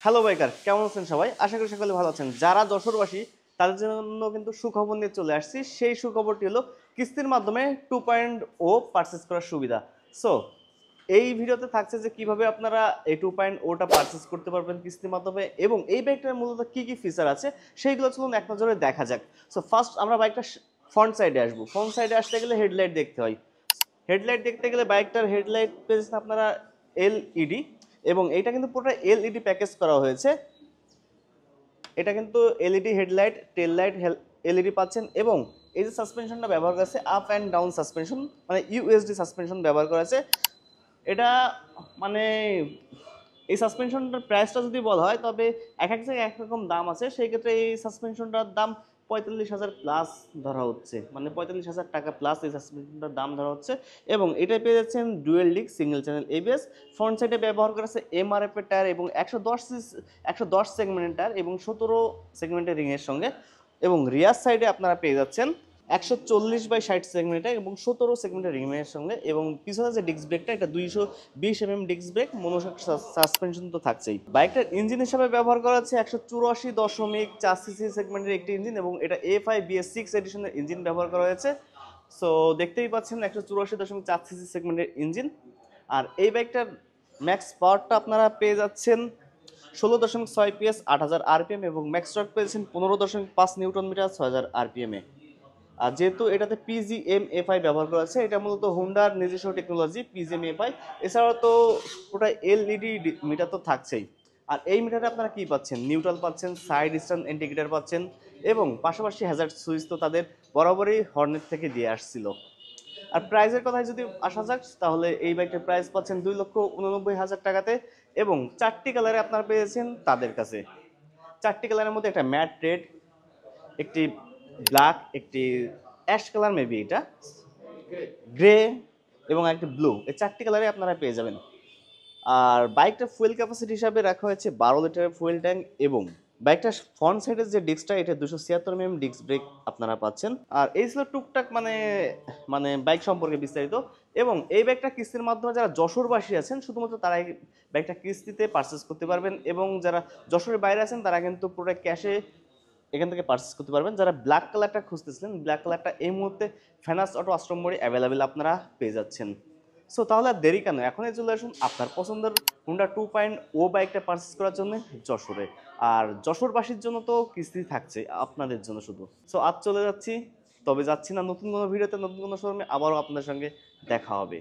Hello biker, কেমন আছেন সবাই? আশা করি সকলে ভালো আছেন। যারা যশোরবাসী তাদের জন্য কিন্তু সুখবর নিয়ে চলে আসছি। সেই সুখবরটি হলো কিস্তির মাধ্যমে 2.0 পারচেজ করার সুবিধা। সো এই ভিডিওতে থাকছে যে কিভাবে আপনারা এই 2.0টা পারচেজ করতে পারবেন কিস্তির মাধ্যমে এবং এই বাইকটার মূলত কি কি ফিচার আছে সেইগুলো চলুন এক নজরে দেখা যাক। সো ফার্স্ট আমরা বাইকটা ফ্রন্ট সাইডে আসবো। ফ্রন্ট সাইডে আসতে গেলে হেডলাইট দেখতে হয়। হেডলাইট দেখতে গেলে বাইকটার হেডলাইট পেয়েছেন আপনারা এলইডি এবং এটা কিন্তু পুরোটা এলইডি প্যাকেজ করা হয়েছে। এটা কিন্তু এলইডি হেডলাইট, টেল লাইট এলইডি পাচ্ছেন এবং এই যে সাসপেনশনটা ব্যবহার করা আছে আপ অ্যান্ড ডাউন সাসপেনশন, মানে ইউএসডি সাসপেনশন ব্যবহার করা আছে। এটা মানে এই সাসপেনশনটার প্রাইসটা যদি বলা হয় তবে এক এক জায়গায় এক রকম দাম আছে। সেই ক্ষেত্রে এই সাসপেনশনটার দাম 45,000 প্লাস ধরা হচ্ছে, মানে 45,000 টাকা প্লাস এই সাসপেনশনটার দাম ধরা হচ্ছে। এবং এটা পেয়ে যাচ্ছেন dual disc single channel ABS. Front সাইডে ব্যবহার করা আছে এমআরএফ এর টায়ার এবং 110 সেগমেন্টের টায়ার এবং 17 সেগমেন্টের রিংয়ের সঙ্গে। এবং রিয়ার সাইডে আপনারা পেয়ে যাচ্ছেন 140/60 সেগমেন্টের এবং 17 সেগমেন্টের রিমের সঙ্গে। এবং পিছনে যে ডিস্ক ব্রেকটা, এটা 220 ডিস্ক ব্রেক, মনোশক সাসপেনশন তো থাকছেই। বাইকটার ইঞ্জিন হিসাবে ব্যবহার করা হচ্ছে 184.4 সিসি সেগমেন্টের একটি ইঞ্জিন এবং এটা এফআই BS6 এডিশনের ইঞ্জিন ব্যবহার করা হয়েছে। সো দেখতেই পাচ্ছেন 184.4 সিসি সেগমেন্টের ইঞ্জিন। আর এই বাইকটার ম্যাক্স পাওয়ারটা আপনারা পেয়ে যাচ্ছেন 16.6 PS 8,000 RPM এবং ম্যাক্স টর্ক পেয়েছেন 15.5 নিউটন মিটার 6,000 RPM এ। আর যেহেতু এটাতে PGM-FI ব্যবহার করা আছে, এটা মূলত হোন্ডার নিজস্ব টেকনোলজি PGM-FI। এছাড়াও তো ওটা এলইডি মিটার তো থাকছেই। আর এই মিটারে আপনারা কি পাচ্ছেন? নিউট্রাল পাচ্ছেন, সাইড স্ট্যান্ড ইন্ডিকেটর পাচ্ছেন এবং পাশাপাশি হ্যাজার্ড সুইচ তো তাদের বরাবরই হর্নেট থেকে দিয়ে আসছিল। আর প্রাইসের কথায় যদি আসা যাক তাহলে এই বাইকটার প্রাইস পাচ্ছেন 2,89,000 টাকাতে এবং 4টি কালারে আপনারা পেয়েছেন তাদের কাছে। 4টি কালারের মধ্যে একটা ম্যাট রেড, একটি ব্ল্যাক, একটি অ্যাশ কালার মেবি এটা, গ্রে এবং একটা ব্লু। এই 4টি কালারে আপনারা পেয়ে যাবেন। আর বাইকটার ফুয়েল ক্যাপাসিটি হিসাবে রাখা হয়েছে 12 লিটারের ফুয়েল ট্যাঙ্ক এবং বাইকটার ফ্রন্ট সাইডের যে ডিস্কটা, এটা 276 ডিস্ক ব্রেক আপনারা পাচ্ছেন। আর এই ছিল টুকটাক মানে মানে বাইক সম্পর্কে বিস্তারিত। এবং এই বাইকটা কিস্তির মাধ্যমে যারা যশোরবাসী আছেন শুধুমাত্র তারা এই বাইকটা কিস্তিতে পারচেস করতে পারবেন এবং যারা যশোরের বাইরে আছেন তারা কিন্তু পুরো ক্যাশে এখান থেকে পারচেস করতে পারবেন। যারা ব্ল্যাক কালারটা খুঁজতেছিলেন, ব্ল্যাক কালারটা এই মুহূর্তে ফেনাস অটো আশ্রম মোড়ে অ্যাভেলেবেল আপনারা পেয়ে যাচ্ছেন। সো তাহলে আর দেরি কেন, এখনই চলে আসুন আপনার পছন্দের হুন্ডা 2.0 বাইকটা পারচেস করার জন্য যশোরে। আর যশোরবাসীর জন্য তো কিস্তি থাকছে আপনাদের জন্য শুধু। সো আজ চলে যাচ্ছি, তবে যাচ্ছি না নতুন কোনো ভিডিওতে, নতুন কোনো শোরুমে। আবারও আপনাদের সঙ্গে দেখা হবে।